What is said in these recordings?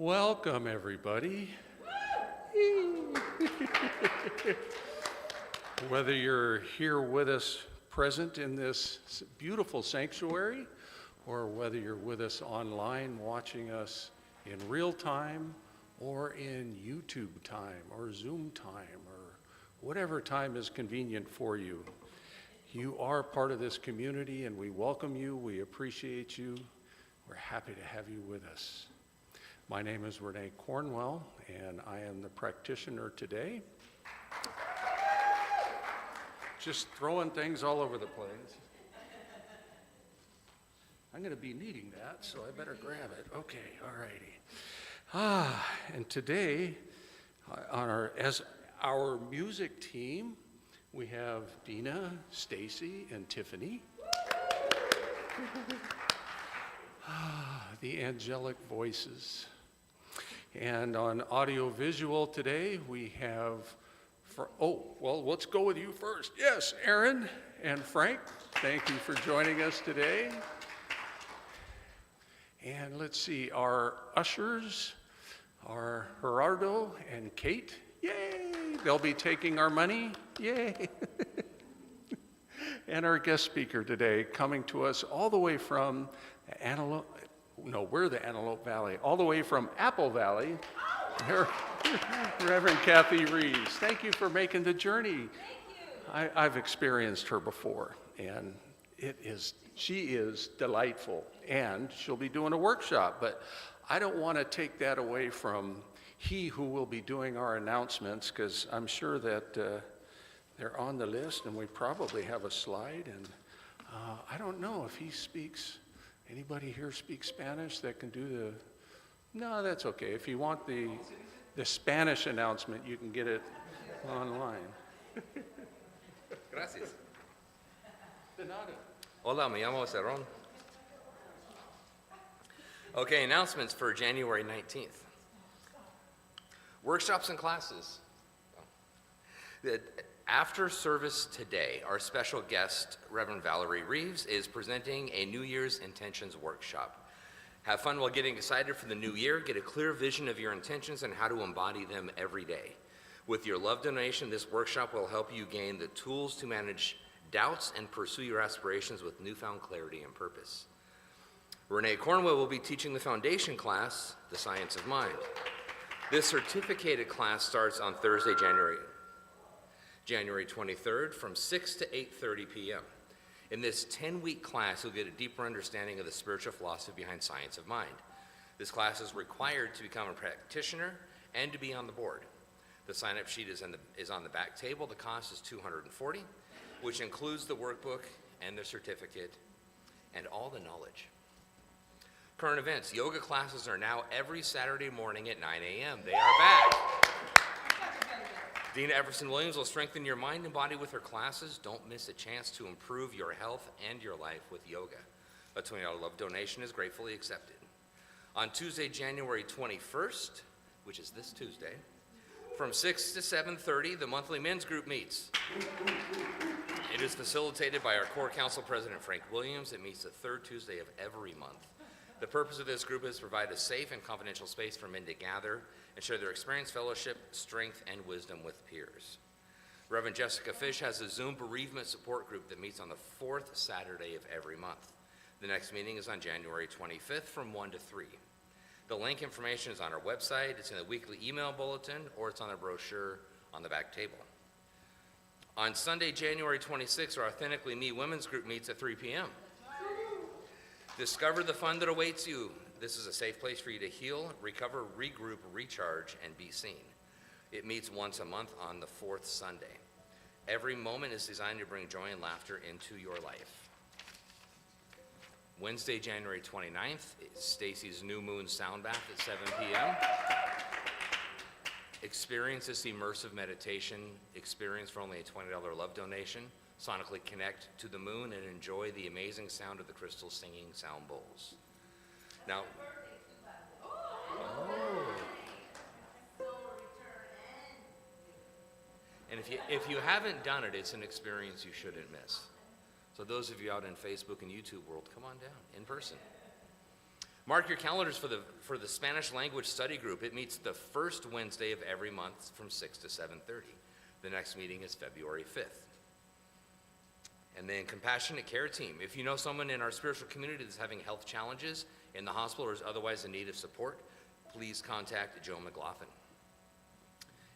Welcome, everybody. Whether you're here with us present in this beautiful sanctuary, or whether you're with us online watching us in real time, or in YouTube time, or Zoom time, or whatever time is convenient for you. You are part of this community, and we welcome you, we appreciate you, we're happy to have you with us. My name is Renee Cornwell, and I am the practitioner today. Just throwing things all over the place. I'm going to be needing that, so I better grab it. Okay, all righty. And today, as our music team, we have Dina, Stacy, and Tiffany. The angelic voices. And on audio-visual today, we have, let's go with you first. Yes, Aaron and Frank, thank you for joining us today. And let's see, our ushers are Gerardo and Kate. Yay! They'll be taking our money. Yay! And our guest speaker today, coming to us all the way from Antelope, we're the Antelope Valley, all the way from Apple Valley, Reverend Kathy Reeves. Thank you for making the journey. Thank you. I've experienced her before, and she is delightful, and she'll be doing a workshop, but I don't want to take that away from he who will be doing our announcements, because I'm sure that they're on the list, and we probably have a slide, and I don't know if he speaks. Anybody here speak Spanish that can do no, that's okay. If you want the Spanish announcement, you can get it online. Gracias. De nada. Hola, me llamo Cerrón. Okay, announcements for January 19th. Workshops and classes. After service today, our special guest, Reverend Valerie Reeves, is presenting a New Year's Intentions Workshop. Have fun while getting excited for the new year. Get a clear vision of your intentions and how to embody them every day. With your love donation, this workshop will help you gain the tools to manage doubts and pursue your aspirations with newfound clarity and purpose. Renee Cornwell will be teaching the foundation class, The Science of Mind. This certificated class starts on Thursday, January 23rd from 6 to 8:30 p.m. In this 10-week class, you'll get a deeper understanding of the spiritual philosophy behind Science of Mind. This class is required to become a practitioner and to be on the board. The sign-up sheet is on the back table. The cost is $240, which includes the workbook and the certificate and all the knowledge. Current events. Yoga classes are now every Saturday morning at 9 a.m. They are back. Dina Everson-Williams will strengthen your mind and body with her classes. Don't miss a chance to improve your health and your life with yoga. A $20 love donation is gratefully accepted. On Tuesday, January 21st, which is this Tuesday, from 6 to 7:30, the monthly men's group meets. It is facilitated by our core council president, Frank Williams. It meets the third Tuesday of every month. The purpose of this group is to provide a safe and confidential space for men to gather and share their experience, fellowship, strength, and wisdom with peers. Reverend Jessica Fish has a Zoom bereavement support group that meets on the fourth Saturday of every month. The next meeting is on January 25th from 1 to 3. The link information is on our website, it's in the weekly email bulletin, or it's on a brochure on the back table. On Sunday, January 26th, our Authentically Me women's group meets at 3 p.m. Discover the fun that awaits you. This is a safe place for you to heal, recover, regroup, recharge, and be seen. It meets once a month on the fourth Sunday. Every moment is designed to bring joy and laughter into your life. Wednesday, January 29th, is Stacy's New Moon Sound Bath at 7 p.m. Experience this immersive meditation experience for only a $20 love donation. Sonically connect to the moon and enjoy the amazing sound of the crystal singing sound bowls. Now, and if you haven't done it, it's an experience you shouldn't miss. So those of you out in Facebook and YouTube world, come on down in person. Mark your calendars for the Spanish language study group. It meets the first Wednesday of every month from 6 to 7:30. The next meeting is February 5th. And then compassionate care team. If you know someone in our spiritual community that's having health challenges in the hospital or is otherwise in need of support, please contact Joe McLaughlin.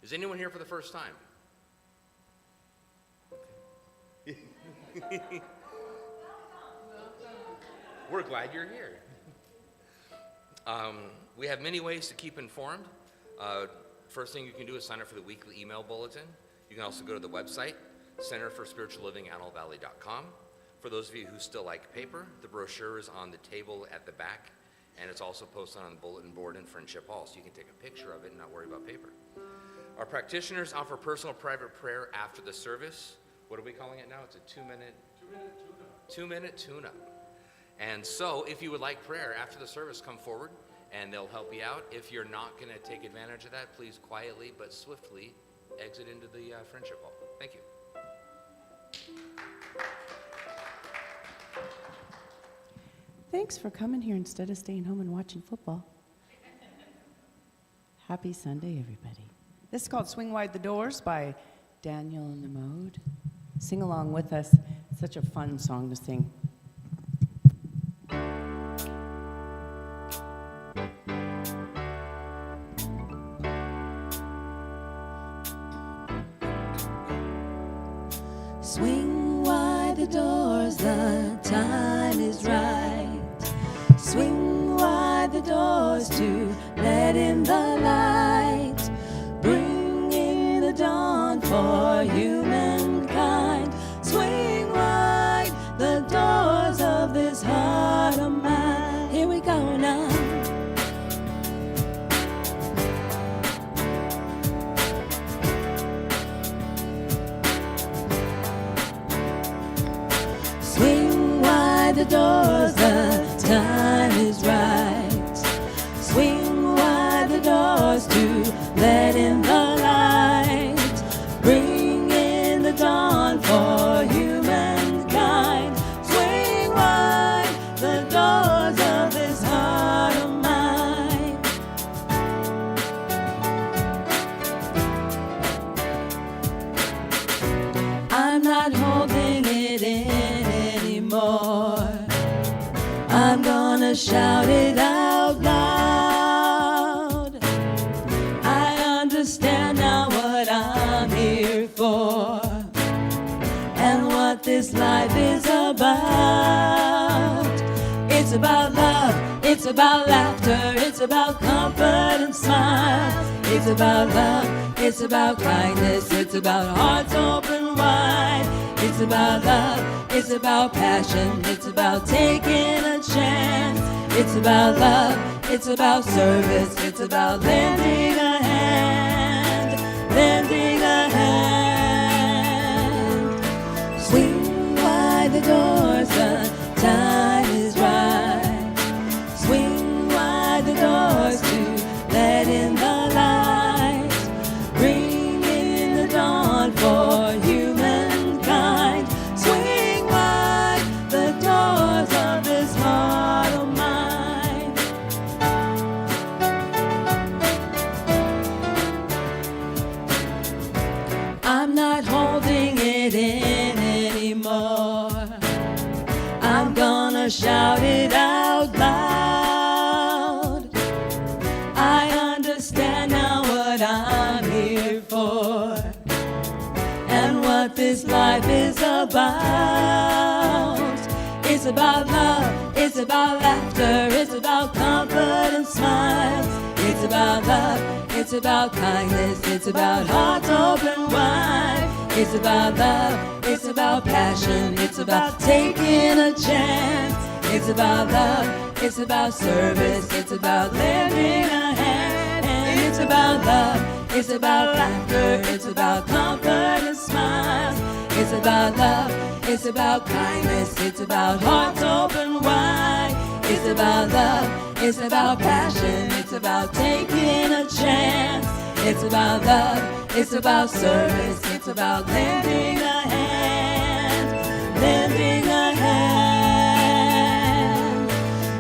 Is anyone here for the first time? We're glad you're here. We have many ways to keep informed. First thing you can do is sign up for the weekly email bulletin. You can also go to the website, centerforspiritualliving@antelopevalley.com. For those of you who still like paper, the brochure is on the table at the back, and it's also posted on the bulletin board in Friendship Hall, so you can take a picture of it and not worry about paper. Our practitioners offer personal private prayer after the service. What are we calling it now? It's a two-minute tune-up. And so if you would like prayer after the service, come forward and they'll help you out. If you're not going to take advantage of that, please quietly but swiftly exit into the Friendship Hall. Thank you. Thanks for coming here instead of staying home and watching football. Happy Sunday, everybody. This is called Swing Wide the Doors by Daniel Nemode. Sing along with us. It's such a fun song to sing. Swing wide the doors, the time is right. Swing wide the doors to let in the light. Bring in the dawn for humankind. Swing wide the doors of this heart of mine. Here we go now. Swing wide the doors, the time is right. Swing wide the doors to let in the light. Bring in the dawn for humankind. Swing wide the doors of this heart of mine. I'm not holding it in anymore. I'm gonna shout it out loud. I understand now what I'm here for and what this life is about. It's about love, it's about laughter, it's about comfort and smiles. It's about love, it's about kindness, it's about hearts open wide. It's about love, it's about passion, it's about taking a chance. It's about love, it's about service, it's about lending a hand, lending a hand. Swing wide the doors, the time is right. Swing wide the doors to let in the light. Bring in the dawn for humankind. Swing wide the doors of this heart of mine. I'm not holding it in anymore. I'm gonna shout it out loud. I understand now what I'm here for and what this life is about. It's about love, it's about laughter, it's about comfort and smiles. It's about love, it's about kindness, it's about hearts open wide. It's about love, it's about passion, it's about taking a chance. It's about love, it's about service, it's about lending a hand. And it's about love, it's about laughter, it's about comfort and smiles. It's about love, it's about kindness, it's about hearts open wide. It's about love, it's about passion, it's about taking a chance. It's about love, it's about service, it's about lending a hand, lending a hand.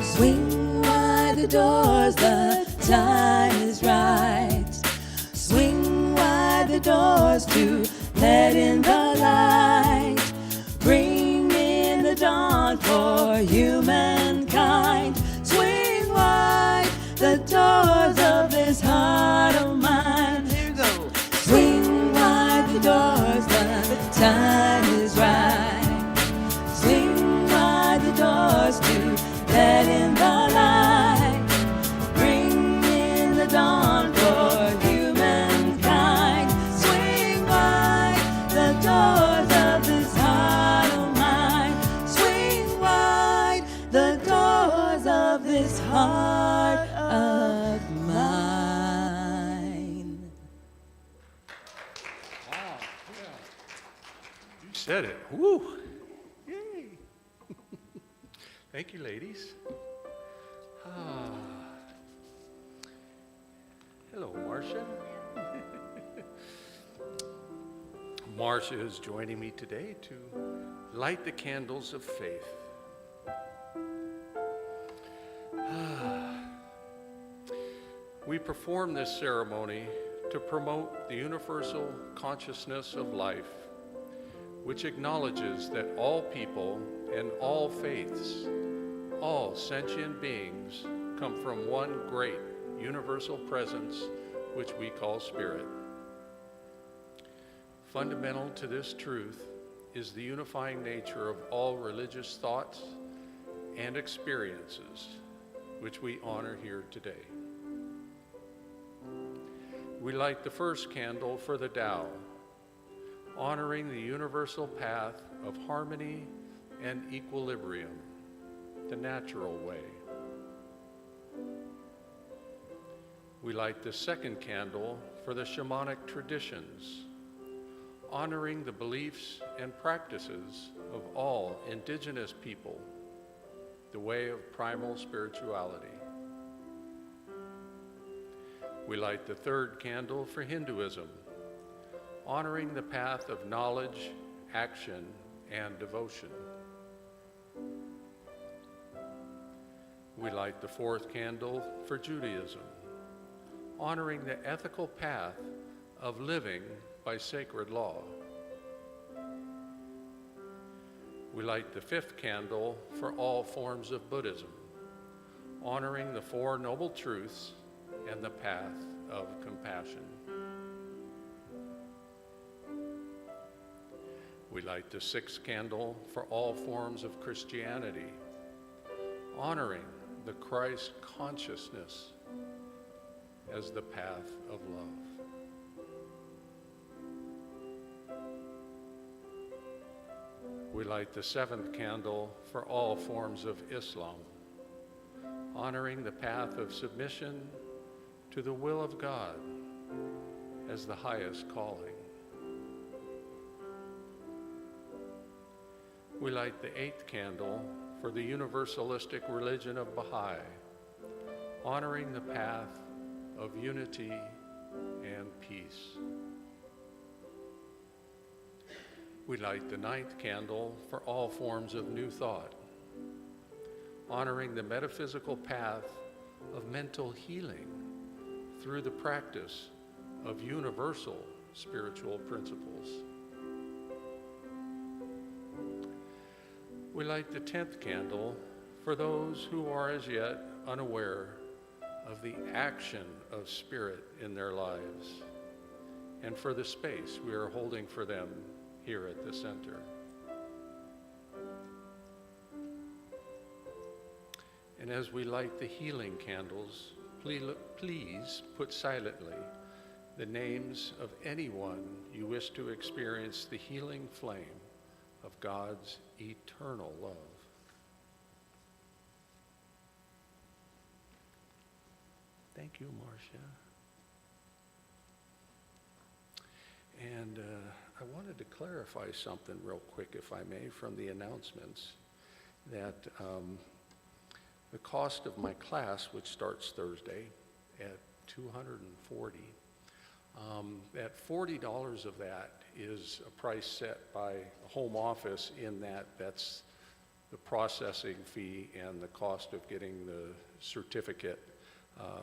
Swing wide doors, the time is right. Swing wide the doors to let in the light. Bring in the dawn for humankind. Swing wide the doors of this heart of mine. Here you go. Swing wide the doors, the time is right. Swing wide the doors to let in the light. Bring in the dawn for humankind. Swing wide the doors of this heart of mine. Swing wide the doors of this heart of mine. Wow, yeah. You said it. Woo! Yay! Thank you, ladies. Ah. Hello, Marcia. Marcia is joining me today to light the candles of faith. We perform this ceremony to promote the universal consciousness of life, which acknowledges that all people and all faiths, all sentient beings, come from one great universal presence, which we call spirit. Fundamental to this truth is the unifying nature of all religious thoughts and experiences, which we honor here today. We light the first candle for the Tao, honoring the universal path of harmony and equilibrium, the natural way. We light the second candle for the shamanic traditions, honoring the beliefs and practices of all indigenous people, the way of primal spirituality. We light the third candle for Hinduism, honoring the path of knowledge, action, and devotion. We light the fourth candle for Judaism, honoring the ethical path of living by sacred law. We light the fifth candle for all forms of Buddhism, honoring the Four Noble Truths and the path of compassion. We light the sixth candle for all forms of Christianity, honoring the Christ consciousness as the path of love. We light the seventh candle for all forms of Islam, honoring the path of submission to the will of God as the highest calling. We light the eighth candle for the universalistic religion of Baha'i, honoring the path of unity and peace. We light the ninth candle for all forms of New Thought, honoring the metaphysical path of mental healing through the practice of universal spiritual principles. We light the 10th candle for those who are as yet unaware of the action of spirit in their lives, and for the space we are holding for them here at the center. And as we light the healing candles, please put silently the names of anyone you wish to experience the healing flame of God's eternal love. Thank you, Marcia. And I wanted to clarify something real quick, if I may, from the announcements, that the cost of my class, which starts Thursday at $240, at $40 of that is a price set by a home office, in that that's the processing fee and the cost of getting the certificate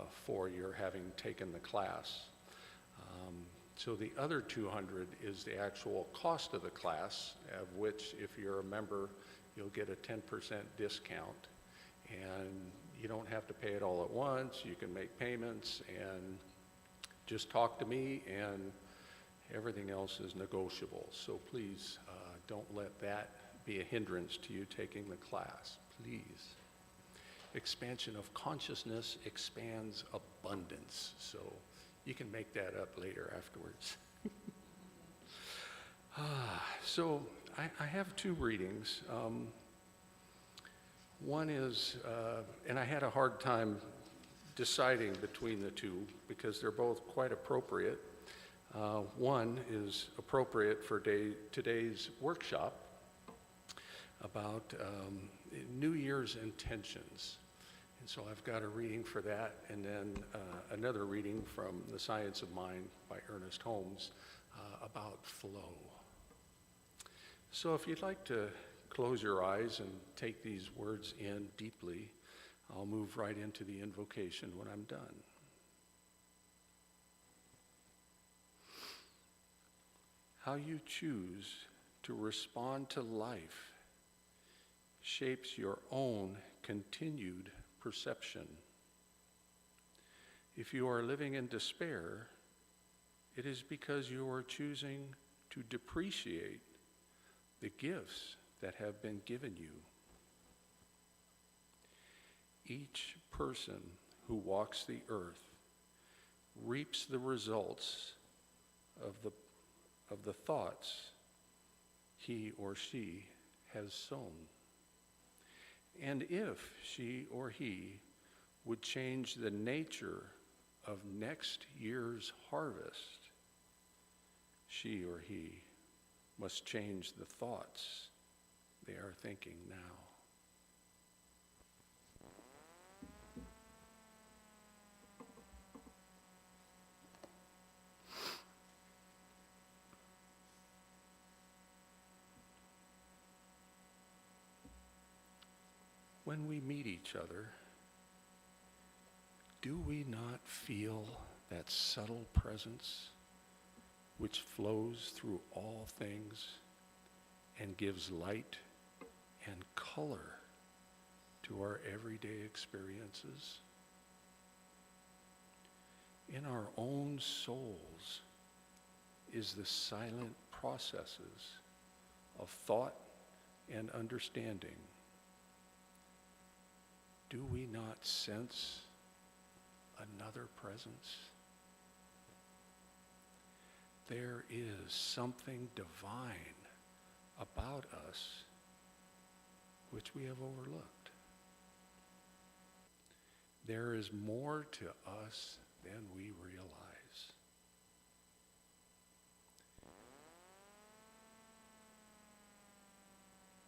for your having taken the class. So the other 200 is the actual cost of the class, of which if you're a member, you'll get a 10% discount. And you don't have to pay it all at once. You can make payments and just talk to me, and everything else is negotiable. So please don't let that be a hindrance to you taking the class, please. Expansion of consciousness expands abundance. So you can make that up later afterwards. So I have two readings. One is, and I had a hard time deciding between the two because they're both quite appropriate. One is appropriate for today's workshop about New Year's intentions. And so I've got a reading for that, and then another reading from The Science of Mind by Ernest Holmes about flow. So if you'd like to close your eyes and take these words in deeply, I'll move right into the invocation when I'm done. How you choose to respond to life shapes your own continued perception. If you are living in despair, it is because you are choosing to depreciate the gifts that have been given you. Each person who walks the earth reaps the results of the thoughts he or she has sown. And if she or he would change the nature of next year's harvest, she or he must change the thoughts they are thinking now. When we meet each other, do we not feel that subtle presence which flows through all things and gives light and color to our everyday experiences? In our own souls is the silent processes of thought and understanding. Do we not sense another presence? There is something divine about us which we have overlooked. There is more to us than we realize.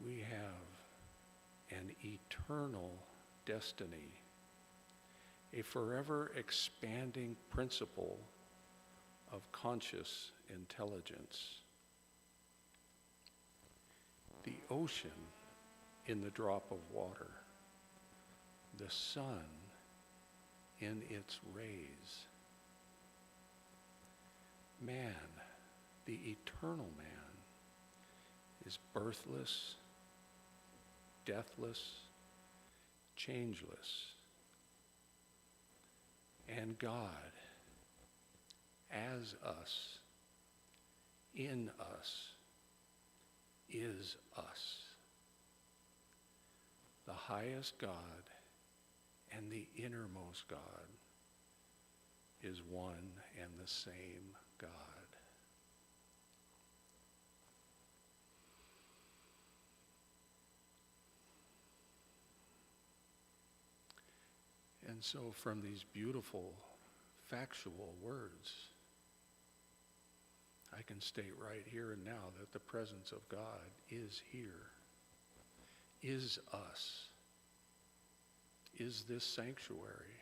We have an eternal destiny, a forever expanding principle of conscious intelligence. The ocean in the drop of water, the sun in its rays. Man, the eternal man, is birthless, deathless, changeless. And God, as us, in us, is us. The highest God and the innermost God is one and the same God. And so from these beautiful, factual words, I can state right here and now that the presence of God is here, is us, is this sanctuary,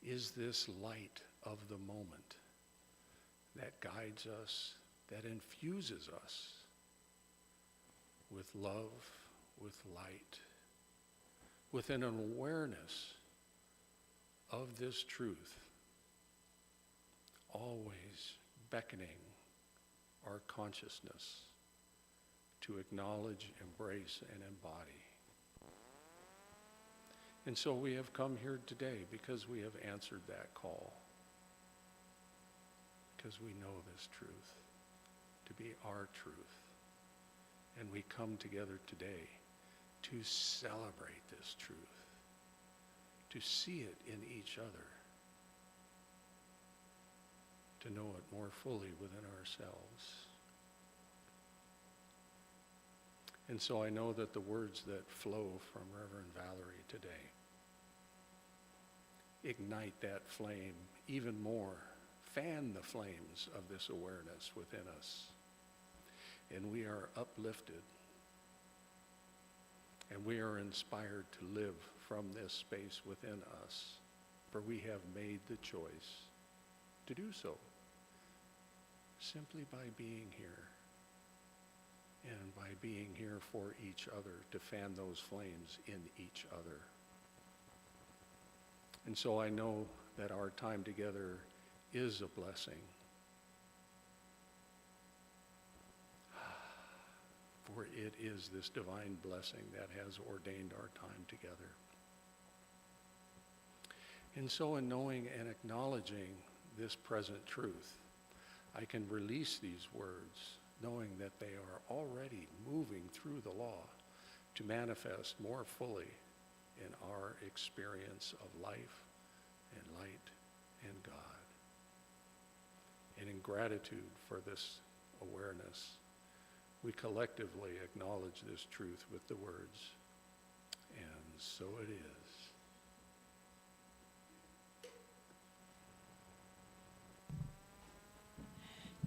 is this light of the moment that guides us, that infuses us with love, with light, with an awareness of this truth, always beckoning our consciousness to acknowledge, embrace, and embody. And so we have come here today because we have answered that call, because we know this truth to be our truth. And we come together today to celebrate this truth, to see it in each other, to know it more fully within ourselves. And so I know that the words that flow from Reverend Valerie today ignite that flame even more, fan the flames of this awareness within us. And we are uplifted, and we are inspired to live from this space within us, for we have made the choice to do so, simply by being here, and by being here for each other, to fan those flames in each other. And so I know that our time together is a blessing, for it is this divine blessing that has ordained our time together. And so in knowing and acknowledging this present truth, I can release these words, knowing that they are already moving through the law to manifest more fully in our experience of life and light and God. And in gratitude for this awareness, we collectively acknowledge this truth with the words, and so it is.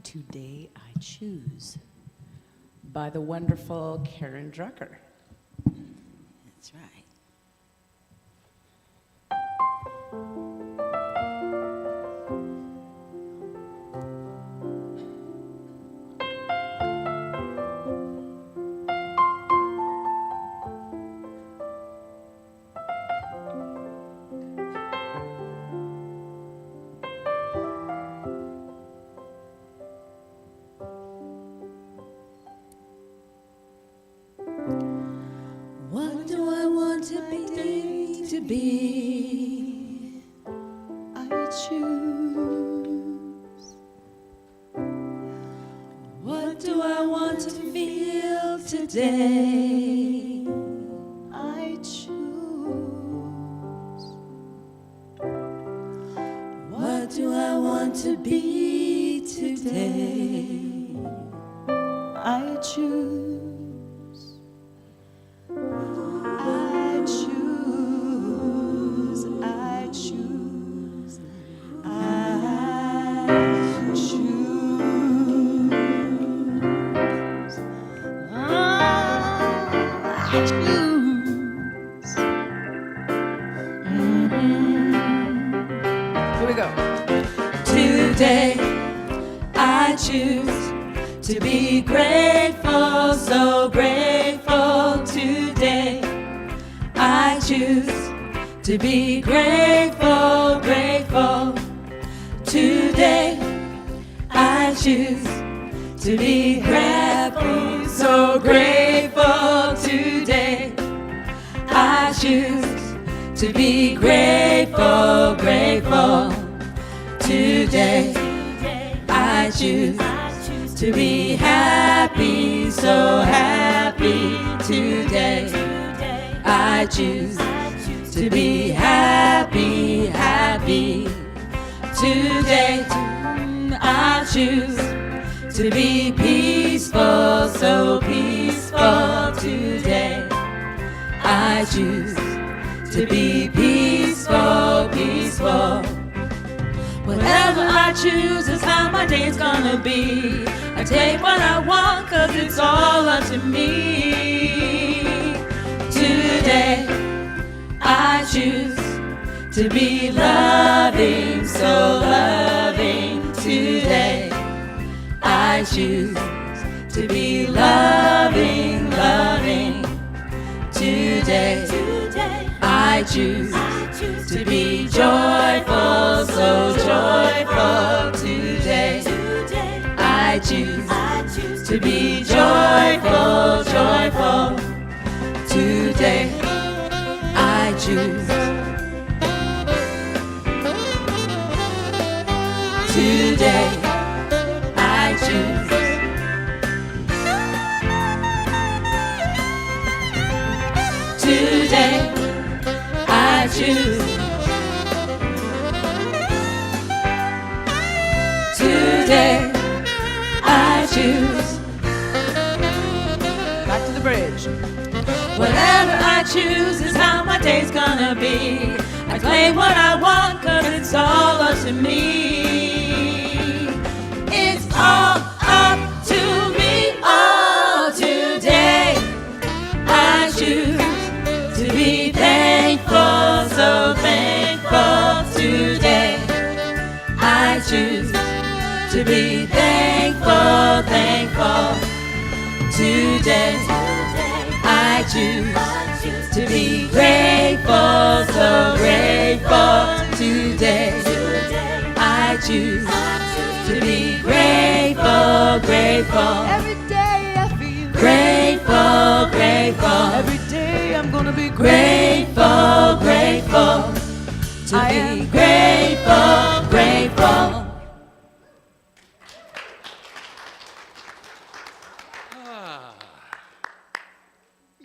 Today I Choose by the wonderful Karen Drucker. That's right. What do I want to be? I choose. What do I want to feel today? I choose. What do I want to be today? I choose. I choose, I choose, I choose. I choose. Here we go. Today I choose to be grateful, so grateful today. I choose to be grateful, grateful today. I choose to be grateful, so grateful today. I choose to be grateful, grateful today. I choose to be happy, so happy today. I choose to be happy, happy today. I choose to be peaceful, so peaceful today. I choose to be peaceful, peaceful. Whatever I choose is how my day's gonna be. I take what I want, 'cause it's all up to me. Today, I choose to be loving, so loving today. I choose to be loving, loving choose to be joyful, so joyful today. I choose to be joyful, joyful today. I choose today. I choose today. I choose today. I choose. Back to the bridge. Whatever I choose is how my day's gonna be. I claim what I want 'cause it's all up to me. It's all up to me. Oh, today I choose to be thankful, so thankful today. I choose to be thankful, thankful today. I choose to be grateful, so grateful today. I choose to be grateful, grateful. Every day I feel Grateful, grateful. Every day I'm gonna be Grateful, grateful. To I be am grateful, grateful.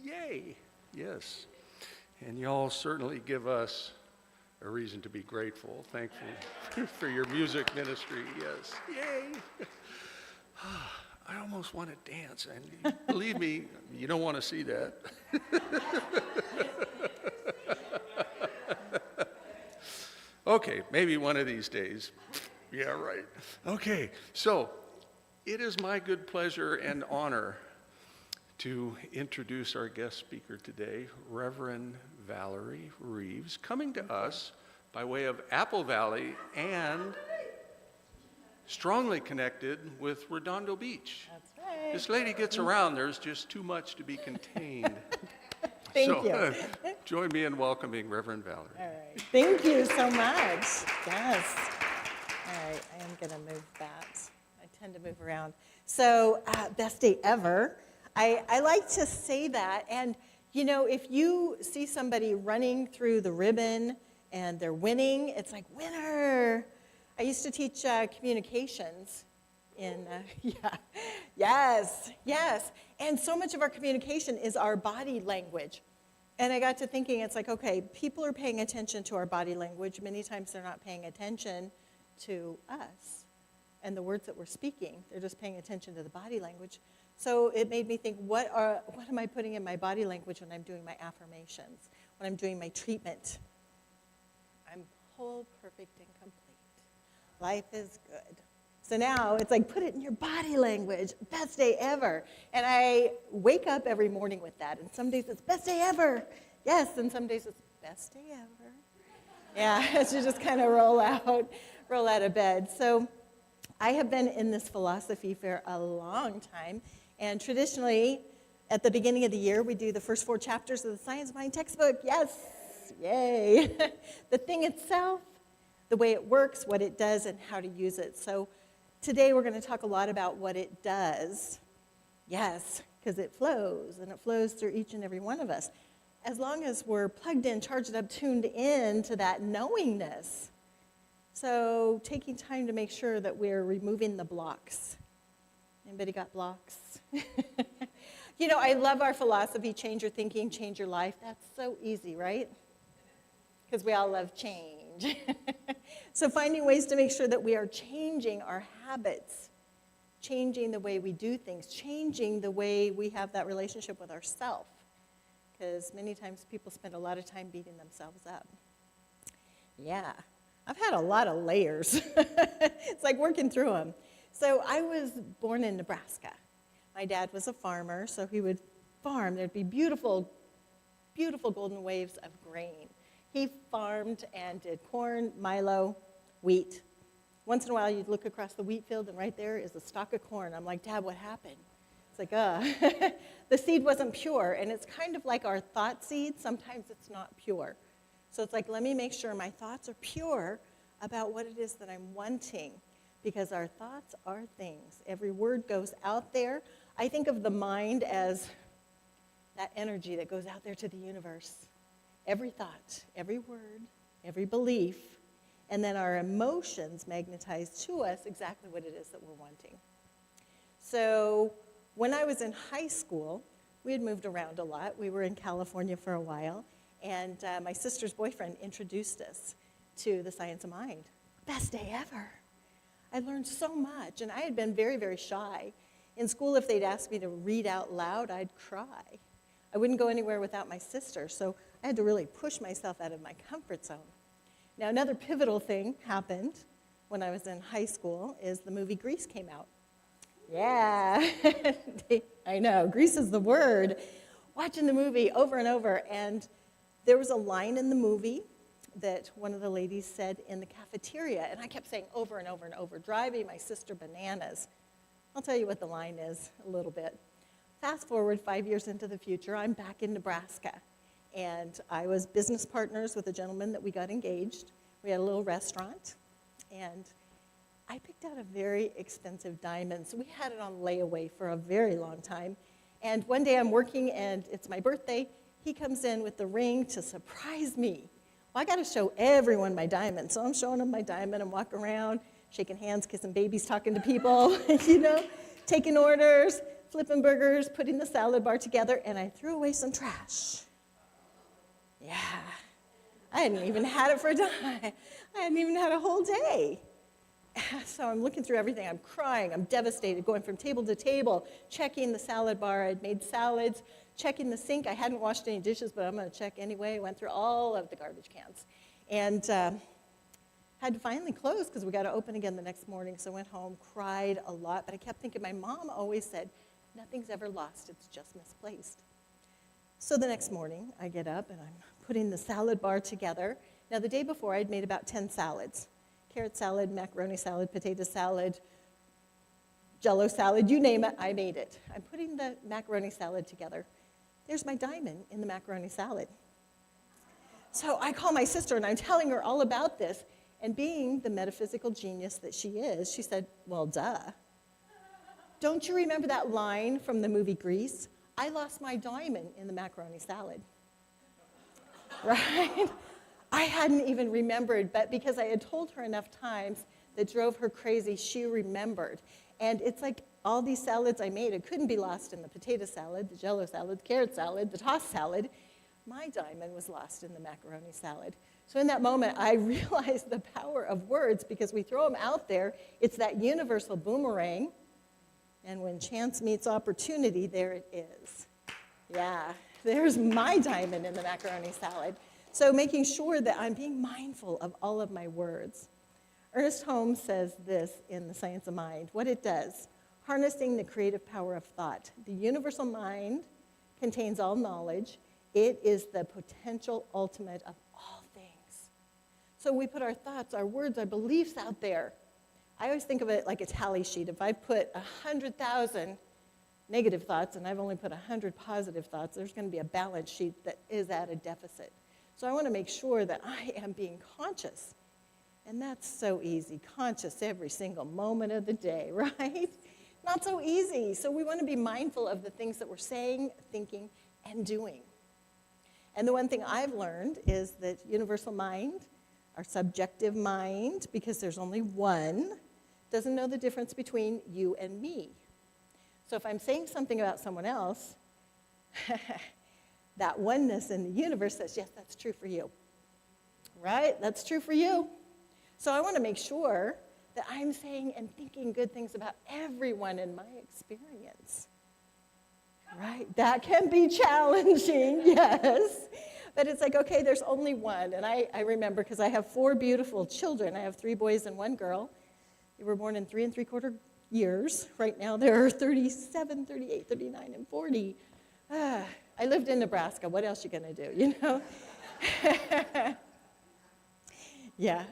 Yay, yes. And y'all certainly give us a reason to be grateful, thankful for your music ministry, yes. Yay. I almost want to dance, and believe me, you don't want to see that. Okay, maybe one of these days. Yeah, right. Okay, so it is my good pleasure and honor to introduce our guest speaker today, Reverend Valerie Reeves, coming to us by way of Apple Valley and strongly connected with Redondo Beach. That's right. This lady gets around, there's just too much to be contained. Thank you. Join me in welcoming Reverend Valerie. All right. Thank you so much. Yes. All right. I am going to move that. I tend to move around. So, best day ever. I like to say that. And, you know, if you see somebody running through the ribbon and they're winning, it's like, winner. I used to teach communications in, yes. And so much of our communication is our body language. And I got to thinking, it's like, okay, people are paying attention to our body language. Many times they're not paying attention to us and the words that we're speaking. They're just paying attention to the body language. So it made me think, what am I putting in my body language when I'm doing my affirmations, when I'm doing my treatment? I'm whole, perfect, and complete. Life is good. So now it's like, put it in your body language. Best day ever. And I wake up every morning with that. And some days it's best day ever. Yes, and some days it's best day ever. Yeah, as you just kind of roll out of bed. So I have been in this philosophy for a long time. And traditionally, at the beginning of the year, we do the first 4 chapters of the Science Mind textbook. Yes, yay. The thing itself, the way it works, what it does, and how to use it. So today we're going to talk a lot about what it does. Yes, because it flows, and it flows through each and every one of us. As long as we're plugged in, charged up, tuned in to that knowingness. So taking time to make sure that we're removing the blocks. Anybody got blocks? You know, I love our philosophy, change your thinking, change your life. That's so easy, right? Because we all love change. So finding ways to make sure that we are changing our habits, changing the way we do things, changing the way we have that relationship with ourselves. Because many times people spend a lot of time beating themselves up. Yeah, I've had a lot of layers. It's like working through them. So I was born in Nebraska. My dad was a farmer, so he would farm. There'd be beautiful, beautiful golden waves of grain. He farmed and did corn, milo, wheat. Once in a while, you'd look across the wheat field, and right there is a stalk of corn. I'm like, Dad, what happened? It's like, the seed wasn't pure, and it's kind of like our thought seed. Sometimes it's not pure. So it's like, let me make sure my thoughts are pure about what it is that I'm wanting, because our thoughts are things. Every word goes out there. I think of the mind as that energy that goes out there to the universe. Every thought, every word, every belief, and then our emotions magnetize to us exactly what it is that we're wanting. So when I was in high school, we had moved around a lot. We were in California for a while, and my sister's boyfriend introduced us to the science of mind. Best day ever. I learned so much, and I had been very, very shy. In school, if they'd asked me to read out loud, I'd cry. I wouldn't go anywhere without my sister, so I had to really push myself out of my comfort zone. Now, another pivotal thing happened when I was in high school is the movie Grease came out. Yeah, I know, Grease is the word. Watching the movie over and over, and there was a line in the movie that one of the ladies said in the cafeteria, and I kept saying over and over and over, driving my sister bananas. I'll tell you what the line is a little bit. Fast forward 5 years into the future, I'm back in Nebraska, and I was business partners with a gentleman that we got engaged. We had a little restaurant, and I picked out a very expensive diamond. So we had it on layaway for a very long time, and one day I'm working, and it's my birthday. He comes in with the ring to surprise me. Well, I got to show everyone my diamond, so I'm showing them my diamond and walking around, shaking hands, kissing babies, talking to people, taking orders, flipping burgers, putting the salad bar together, and I threw away some trash. Yeah, I hadn't even had it for a day. I hadn't even had a whole day. So I'm looking through everything. I'm crying. I'm devastated, going from table to table, checking the salad bar. I'd made salads, checking the sink. I hadn't washed any dishes, but I'm going to check anyway. Went through all of the garbage cans. And had to finally close because we got to open again the next morning. So I went home, cried a lot. But I kept thinking, my mom always said, nothing's ever lost. It's just misplaced. So the next morning, I get up and I'm putting the salad bar together. Now, the day before, I'd made about 10 salads. Carrot salad, macaroni salad, potato salad, Jell-O salad, you name it, I made it. I'm putting the macaroni salad together. There's my diamond in the macaroni salad. So I call my sister and I'm telling her all about this. And being the metaphysical genius that she is, she said, well, duh. Don't you remember that line from the movie Grease? I lost my diamond in the macaroni salad. Right? I hadn't even remembered, but because I had told her enough times that drove her crazy, she remembered. And it's like all these salads I made, it couldn't be lost in the potato salad, the Jell-O salad, the carrot salad, the tossed salad. My diamond was lost in the macaroni salad. So in that moment, I realized the power of words, because we throw them out there. It's that universal boomerang. And when chance meets opportunity, there it is. Yeah, there's my diamond in the macaroni salad. So making sure that I'm being mindful of all of my words. Ernest Holmes says this in The Science of Mind, what it does, harnessing the creative power of thought. The universal mind contains all knowledge. It is the potential ultimate of all things. So we put our thoughts, our words, our beliefs out there. I always think of it like a tally sheet. If I put 100,000 negative thoughts and I've only put 100 positive thoughts, there's going to be a balance sheet that is at a deficit. So I want to make sure that I am being conscious. And that's so easy, conscious every single moment of the day, right? Not so easy. So we want to be mindful of the things that we're saying, thinking, and doing. And the one thing I've learned is that universal mind, our subjective mind, because there's only one, doesn't know the difference between you and me. So if I'm saying something about someone else, that oneness in the universe says, yes, that's true for you. Right? That's true for you. So I want to make sure that I'm saying and thinking good things about everyone in my experience. Right? That can be challenging, yes. But it's like, okay, there's only one. And I remember, because I have 4 beautiful children. I have 3 boys and 1 girl. They were born in 3 3/4 years. Right now they're 37, 38, 39, and 40. I lived in Nebraska. What else you going to do, Yeah.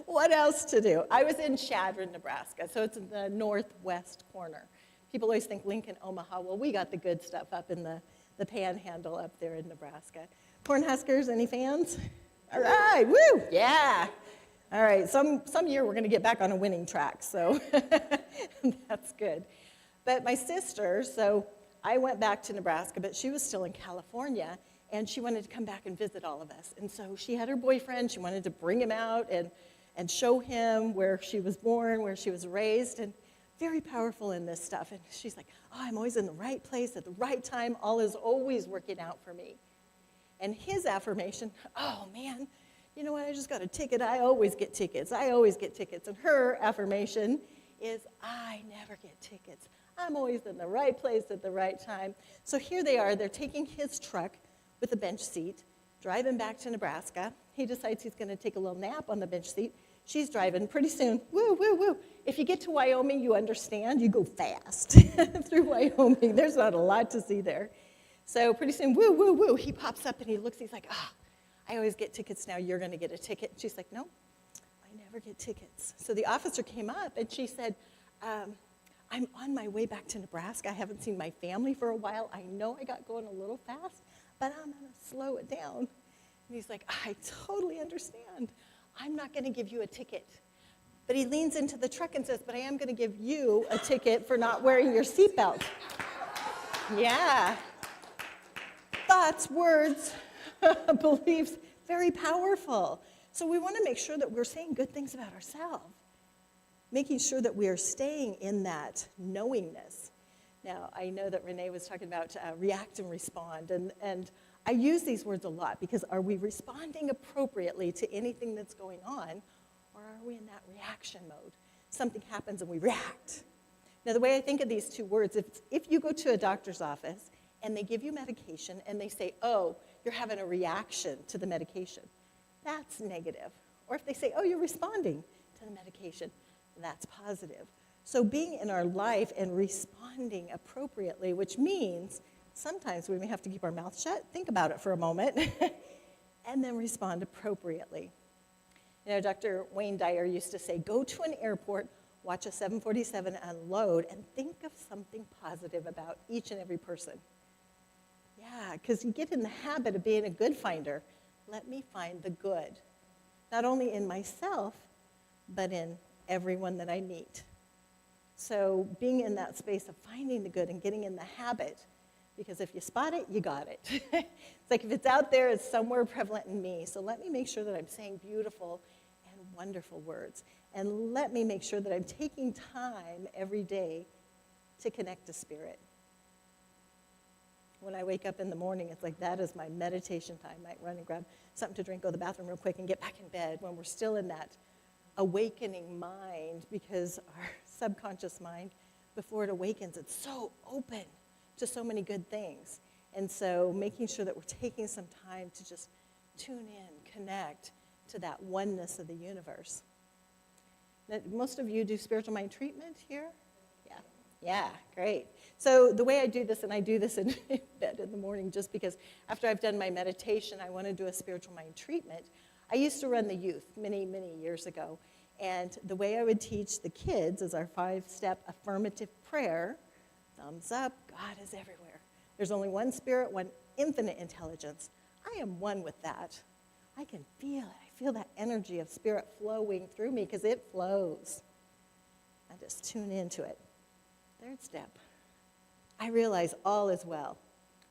What else to do? I was in Chadron, Nebraska, so it's in the northwest corner. People always think Lincoln, Omaha. Well, we got the good stuff up in the panhandle up there in Nebraska. Cornhuskers, any fans? All right, woo, yeah. All right, some year we're going to get back on a winning track, so that's good. But my sister, so I went back to Nebraska, but she was still in California, and she wanted to come back and visit all of us. And so she had her boyfriend. She wanted to bring him out and show him where she was born, where she was raised, and very powerful in this stuff. And she's like, oh, I'm always in the right place at the right time. All is always working out for me. And his affirmation, oh, man, you know what? I just got a ticket. I always get tickets. I always get tickets. And her affirmation is, I never get tickets. I'm always in the right place at the right time. So here they are. They're taking his truck with a bench seat, driving back to Nebraska. He decides he's going to take a little nap on the bench seat. She's driving. Pretty soon, woo, woo, woo. If you get to Wyoming, you understand. You go fast through Wyoming. There's not a lot to see there. So pretty soon, woo, woo, woo. He pops up and he looks. He's like, I always get tickets now. You're going to get a ticket. And she's like, no, I never get tickets. So the officer came up and she said, I'm on my way back to Nebraska. I haven't seen my family for a while. I know I got going a little fast, but I'm going to slow it down. And he's like, I totally understand. I'm not going to give you a ticket. But he leans into the truck and says, but I am going to give you a ticket for not wearing your seatbelt. Yeah. Thoughts, words, beliefs, very powerful. So we want to make sure that we're saying good things about ourselves, making sure that we are staying in that knowingness. Now, I know that Renee was talking about react and respond, and I use these words a lot because are we responding appropriately to anything that's going on, or are we in that reaction mode? Something happens and we react. Now, the way I think of these two words, if you go to a doctor's office and they give you medication and they say, oh, you're having a reaction to the medication, that's negative. Or if they say, oh, you're responding to the medication, that's positive. So being in our life and responding appropriately, which means sometimes we may have to keep our mouth shut, think about it for a moment, and then respond appropriately. You know, Dr. Wayne Dyer used to say, go to an airport, watch a 747 unload, and think of something positive about each and every person. Yeah, because you get in the habit of being a good finder. Let me find the good, not only in myself, but in everyone that I meet. So being in that space of finding the good and getting in the habit, because if you spot it, you got it. It's like if it's out there, it's somewhere prevalent in me. So let me make sure that I'm saying beautiful and wonderful words. And let me make sure that I'm taking time every day to connect to Spirit. When I wake up in the morning, it's like that is my meditation time. I might run and grab something to drink, go to the bathroom real quick, and get back in bed when we're still in that awakening mind, because our subconscious mind, before it awakens, it's so open to so many good things. And so making sure that we're taking some time to just tune in, connect to that oneness of the universe. Now, most of you do spiritual mind treatment here? Yeah, great. So the way I do this, and I do this in bed in the morning just because after I've done my meditation, I want to do a spiritual mind treatment. I used to run the youth many, many years ago, and the way I would teach the kids is our 5-step affirmative prayer. Thumbs up, God is everywhere. There's only one spirit, one infinite intelligence. I am one with that. I can feel it. I feel that energy of spirit flowing through me because it flows. I just tune into it. 3rd step, I realize all is well.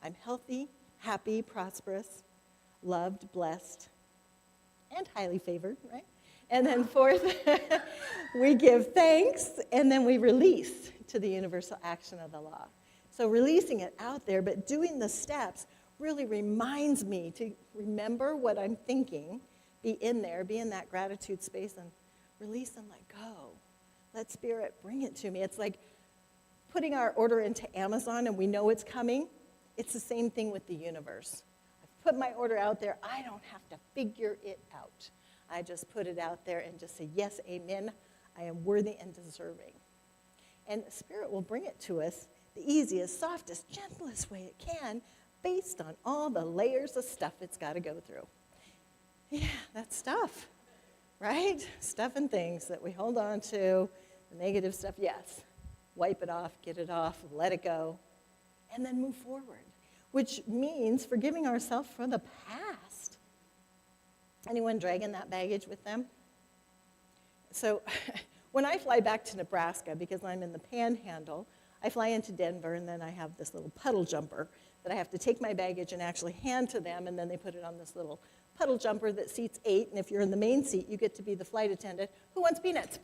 I'm healthy, happy, prosperous, loved, blessed, and highly favored, right? And then 4th, we give thanks, and then we release to the universal action of the law. So releasing it out there, but doing the steps really reminds me to remember what I'm thinking, be in there, be in that gratitude space, and release and let go. Let Spirit bring it to me. It's like putting our order into Amazon and we know it's coming. It's the same thing with the universe. I've put my order out there. I don't have to figure it out. I just put it out there and just say, yes, amen. I am worthy and deserving. And Spirit will bring it to us the easiest, softest, gentlest way it can based on all the layers of stuff it's got to go through. Yeah, that's stuff, right? Stuff and things that we hold on to, the negative stuff, yes. Wipe it off, get it off, let it go, and then move forward. which means forgiving ourselves for the past. Anyone dragging that baggage with them? So when I fly back to Nebraska, because I'm in the Panhandle, I fly into Denver, and then I have this little puddle jumper that I have to take my baggage and actually hand to them, and then they put it on this little puddle jumper that seats 8, and if you're in the main seat, you get to be the flight attendant. Who wants peanuts?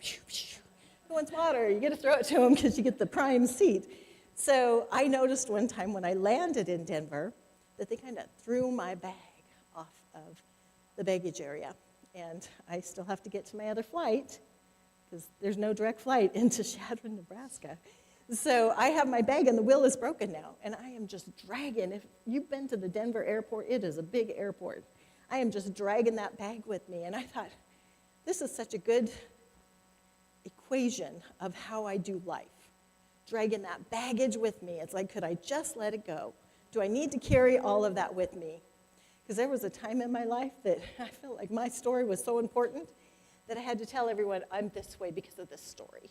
Who wants water? You get to throw it to them because you get the prime seat. So I noticed one time when I landed in Denver that they kind of threw my bag off of the baggage area, and I still have to get to my other flight because there's no direct flight into Shadron, Nebraska. So I have my bag, and the wheel is broken now, and I am just dragging. If you've been to the Denver airport, it is a big airport. I am just dragging that bag with me, and I thought, this is such a good equation of how I do life. Dragging that baggage with me. It's like, could I just let it go? Do I need to carry all of that with me? Because there was a time in my life that I felt like my story was so important that I had to tell everyone, I'm this way because of this story.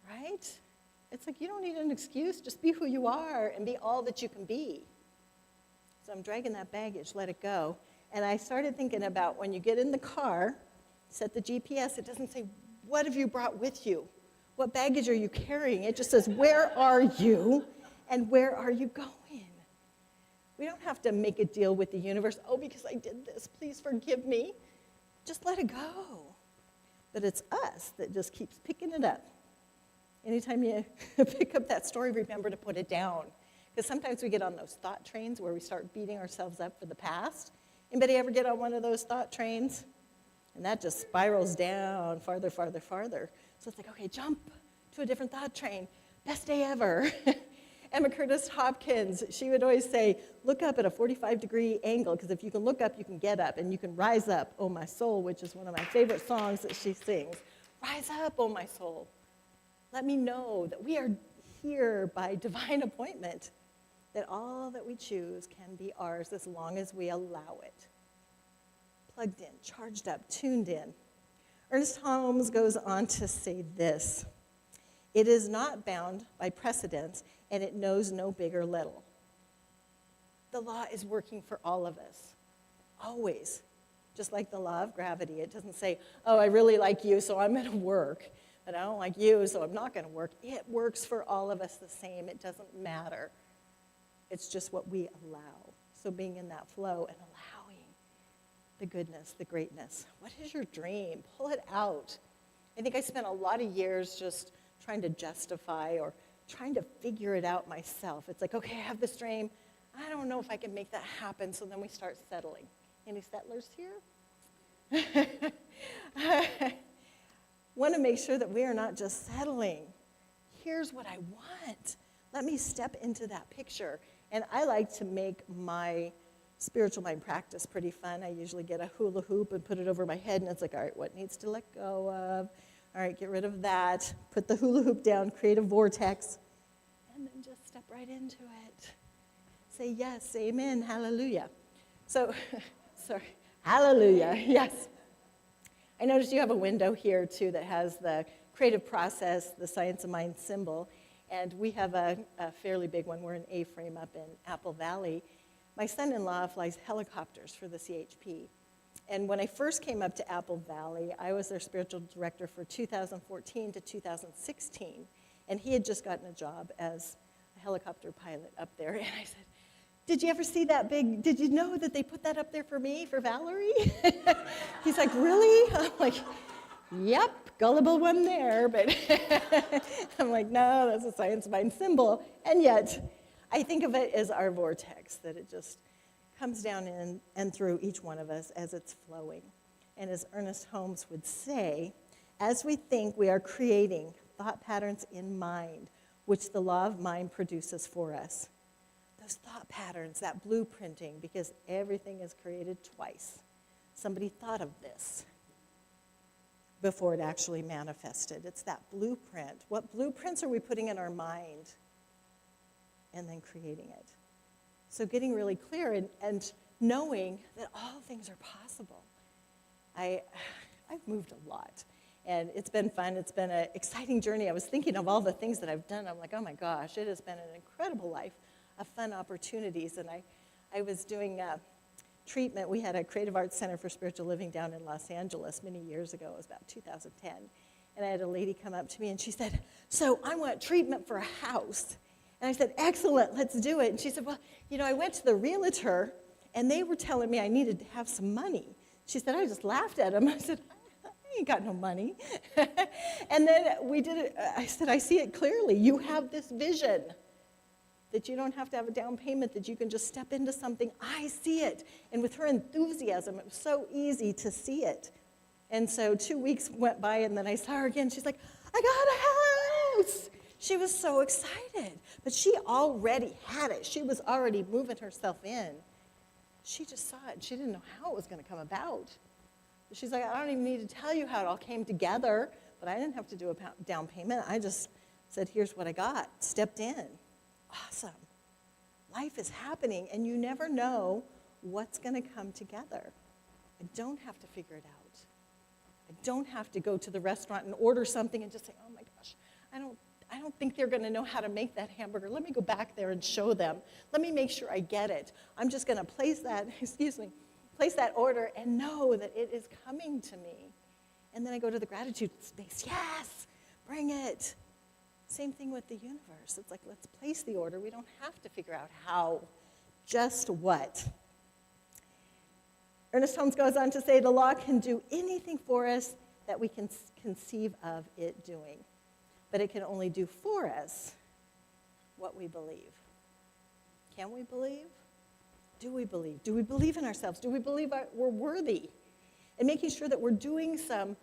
Right? It's like, you don't need an excuse. Just be who you are and be all that you can be. So I'm dragging that baggage, let it go. And I started thinking about when you get in the car, set the GPS, it doesn't say, what have you brought with you? What baggage are you carrying? It just says, where are you and where are you going? We don't have to make a deal with the universe. Oh, because I did this, please forgive me. Just let it go. But it's us that just keeps picking it up. Anytime you pick up that story, remember to put it down. Because sometimes we get on those thought trains where we start beating ourselves up for the past. Anybody ever get on one of those thought trains? And that just spirals down farther, farther, farther. So it's like, okay, jump to a different thought train. Best day ever. Emma Curtis Hopkins, she would always say, look up at a 45-degree angle, because if you can look up, you can get up, and you can rise up, oh my soul, which is one of my favorite songs that she sings. Rise up, oh my soul. Let me know that we are here by divine appointment, that all that we choose can be ours as long as we allow it. Plugged in, charged up, tuned in. Ernest Holmes goes on to say this: it is not bound by precedents, and it knows no big or little. The law is working for all of us, always. Just like the law of gravity, it doesn't say, oh, I really like you, so I'm going to work, but I don't like you, so I'm not going to work. It works for all of us the same. It doesn't matter. It's just what we allow. So being in that flow and allowing the goodness, the greatness. What is your dream? Pull it out. I think I spent a lot of years just trying to justify or trying to figure it out myself. It's like, okay, I have this dream. I don't know if I can make that happen, so then we start settling. Any settlers here? Want to make sure that we are not just settling. Here's what I want. Let me step into that picture. And I like to make my spiritual mind practice pretty fun. I usually get a hula hoop and put it over my head, and it's like, all right, what needs to let go of? All right, get rid of that. Put the hula hoop down, create a vortex, and then just step right into it. Say yes, amen, hallelujah. So, sorry, hallelujah, yes. I noticed you have a window here, too, that has the creative process, the science of mind symbol, and we have a fairly big one. We're in A-frame up in Apple Valley. My son-in-law flies helicopters for the CHP. And when I first came up to Apple Valley, I was their spiritual director for 2014 to 2016. And he had just gotten a job as a helicopter pilot up there. And I said, did you ever see that big, did you know that they put that up there for me, for Valerie? He's like, really? I'm like, yep, gullible one there. But I'm like, no, that's a science mind symbol. And yet, I think of it as our vortex, that it just comes down in and through each one of us as it's flowing. And as Ernest Holmes would say, as we think, we are creating thought patterns in mind, which the law of mind produces for us. Those thought patterns, that blueprinting, because everything is created twice. Somebody thought of this before it actually manifested. It's that blueprint. What blueprints are we putting in our mind and then creating it? So getting really clear and knowing that all things are possible. I've moved a lot, and it's been fun. It's been an exciting journey. I was thinking of all the things that I've done. I'm like, oh my gosh, it has been an incredible life. of fun opportunities. And I was doing treatment. We had a Creative Arts Center for Spiritual Living down in Los Angeles many years ago. It was about 2010. And I had a lady come up to me and she said, so I want treatment for a house. And I said, excellent, let's do it. And she said, well, I went to the realtor and they were telling me I needed to have some money. She said, I just laughed at him. I said, I ain't got no money. And then we did it. I said, I see it clearly. You have this vision that you don't have to have a down payment, that you can just step into something. I see it. And with her enthusiasm, it was so easy to see it. And so 2 weeks went by, and then I saw her again. She's like, I got a house. She was so excited. But she already had it. She was already moving herself in. She just saw it. She didn't know how it was going to come about. She's like, I don't even need to tell you how it all came together, but I didn't have to do a down payment. I just said, here's what I got, stepped in. Awesome. Life is happening, and you never know what's going to come together. I don't have to figure it out. I don't have to go to the restaurant and order something and just say, oh my gosh, I don't think they're going to know how to make that hamburger. Let me go back there and show them. Let me make sure I get it. I'm just going to place that order and know that it is coming to me. And then I go to the gratitude space. Yes, bring it. Same thing with the universe. It's like, let's place the order. We don't have to figure out how, just what. Ernest Holmes goes on to say, the law can do anything for us that we can conceive of it doing. But it can only do for us what we believe. Can we believe? Do we believe? Do we believe in ourselves? Do we believe we're worthy? And making sure that we're doing some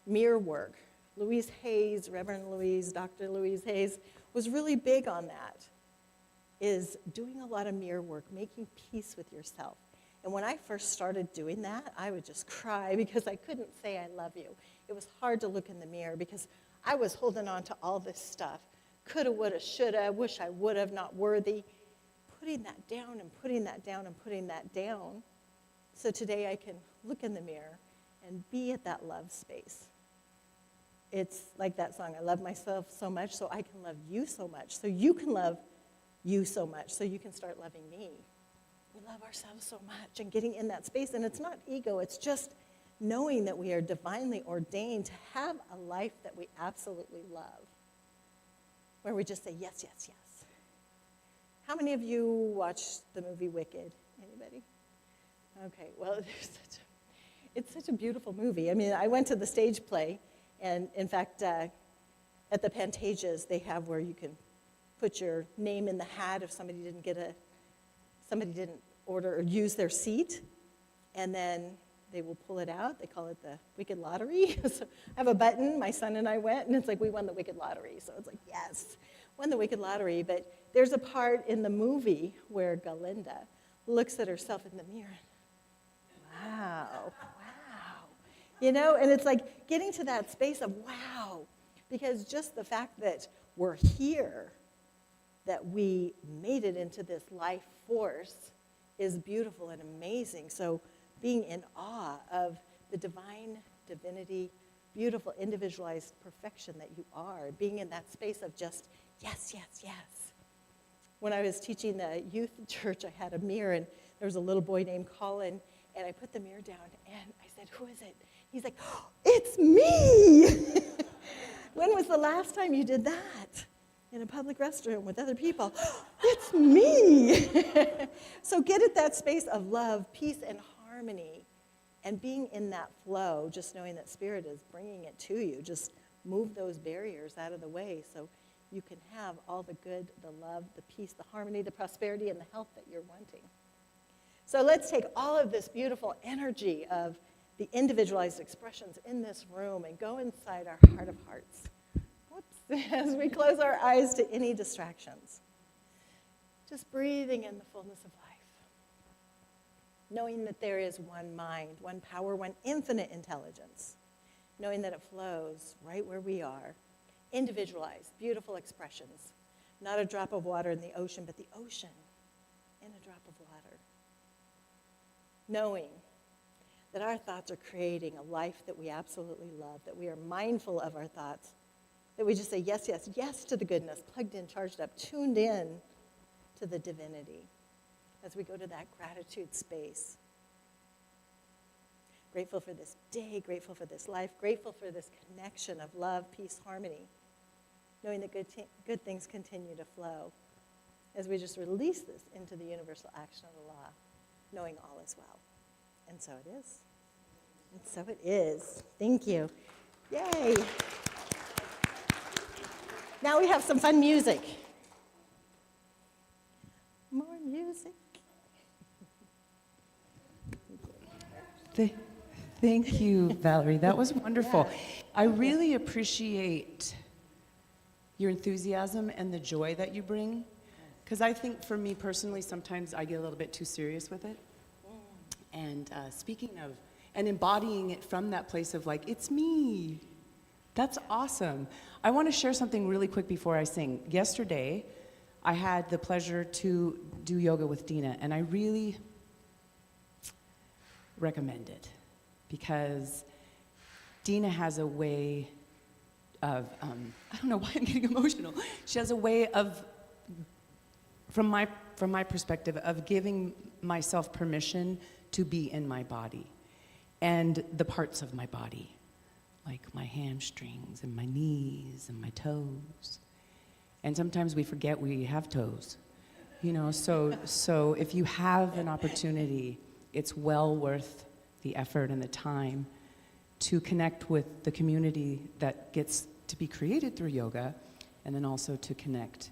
mirror work. Louise Hayes, Reverend Louise, Dr. Louise Hayes, was really big on that, is doing a lot of mirror work, making peace with yourself. And when I first started doing that, I would just cry because I couldn't say I love you. It was hard to look in the mirror because I was holding on to all this stuff. Coulda, woulda, shoulda, wish I would have, not worthy. Putting that down and putting that down and putting that down. So today I can look in the mirror and be at that love space. It's like that song, I love myself so much so I can love you so much, so you can love you so much, so you can start loving me. We love ourselves so much and getting in that space. And it's not ego, it's just knowing that we are divinely ordained to have a life that we absolutely love, where we just say yes, yes, yes. How many of you watched the movie Wicked? Anybody? Okay, well, it's such a beautiful movie. I mean, I went to the stage play, and in fact, at the Pantages, they have where you can put your name in the hat if somebody didn't order or use their seat, and then they will pull it out. They call it the Wicked Lottery. So I have a button. My son and I went, and it's like we won the Wicked Lottery. So it's like, yes, won the Wicked Lottery. But there's a part in the movie where Galinda looks at herself in the mirror. Wow, wow. You know, and it's like getting to that space of wow, because just the fact that we're here, that we made it into this life force is beautiful and amazing. So being in awe of the divine divinity, beautiful individualized perfection that you are, being in that space of just yes, yes, yes. When I was teaching the youth church, I had a mirror, and there was a little boy named Colin, and I put the mirror down, and I said, who is it? He's like, oh, it's me! When was the last time you did that? In a public restroom with other people. It's me! So get at that space of love, peace, and harmony, and being in that flow, just knowing that Spirit is bringing it to you. Just move those barriers out of the way so you can have all the good, the love, the peace, the harmony, the prosperity, and the health that you're wanting. So let's take all of this beautiful energy of the individualized expressions in this room and go inside our heart of hearts. Whoops, as we close our eyes to any distractions. Just breathing in the fullness of life. Knowing that there is one mind, one power, one infinite intelligence. Knowing that it flows right where we are. Individualized, beautiful expressions. Not a drop of water in the ocean, but the ocean in a drop of water. Knowing that our thoughts are creating a life that we absolutely love, that we are mindful of our thoughts, that we just say yes, yes, yes to the goodness, plugged in, charged up, tuned in to the divinity as we go to that gratitude space. Grateful for this day, grateful for this life, grateful for this connection of love, peace, harmony, knowing that good things continue to flow as we just release this into the universal action of the law, knowing all is well. And so it is. And so it is. Thank you. Yay. Now we have some fun music. More music. Thank you, Valerie. That was wonderful. I really appreciate your enthusiasm and the joy that you bring, because I think for me personally, sometimes I get a little bit too serious with it. And speaking of, and embodying it from that place of like, it's me. That's awesome. I want to share something really quick before I sing. Yesterday, I had the pleasure to do yoga with Dina, and I really recommend it because Dina has a way of, I don't know why I'm getting emotional. She has a way of, from my perspective, of giving myself permission to be in my body and the parts of my body, like my hamstrings and my knees and my toes. And sometimes we forget we have toes, you know, so if you have an opportunity, it's well worth the effort and the time to connect with the community that gets to be created through yoga, and then also to connect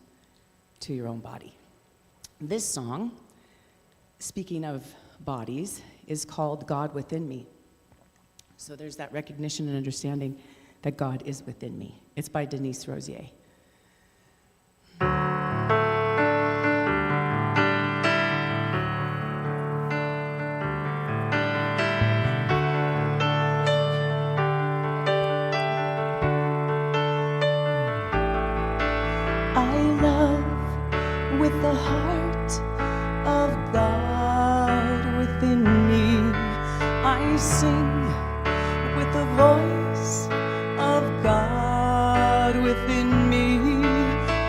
to your own body. This song, speaking of bodies, is called God Within Me. So there's that recognition and understanding that God is within me. It's by Denise Rosier. I love with the heart of God within me. I sing with the voice of God within me.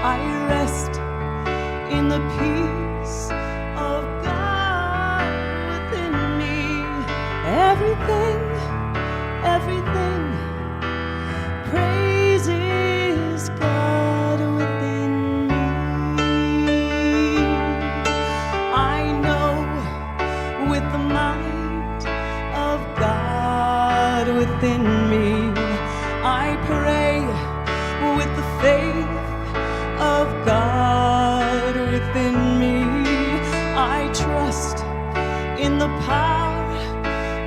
I rest in the peace of God within me. Everything praises God within me. I know with the might of God within me. I pray with the faith of God within me. I trust in the power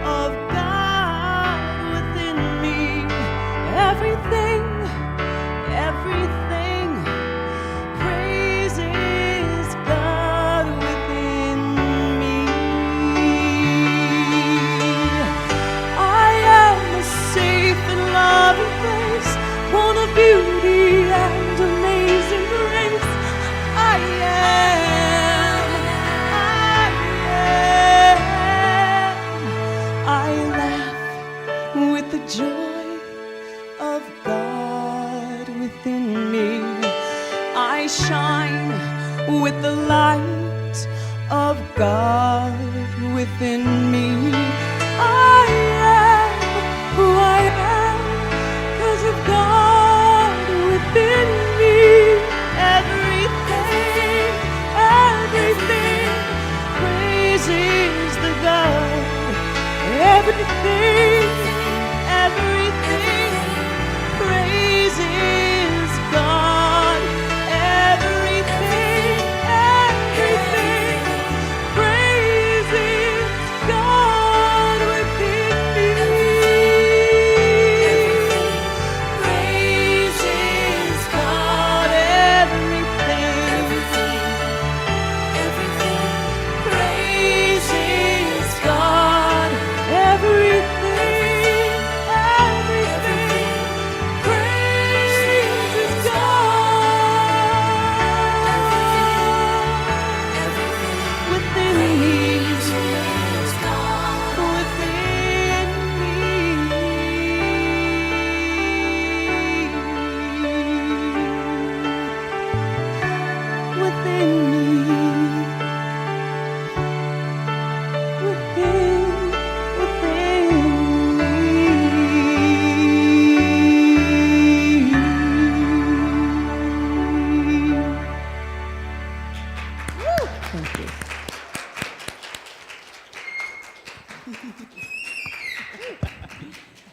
of God within me. Everything praises God within me. I am a safe and loving place, one of beauty and amazing grace. I laugh with the joy of God within me. I shine with the light of God within me. I am who I am 'cause of God within me. Everything praises the God. Everything praises God. Everything praises God within me. Praises God. Everything praises God. Everything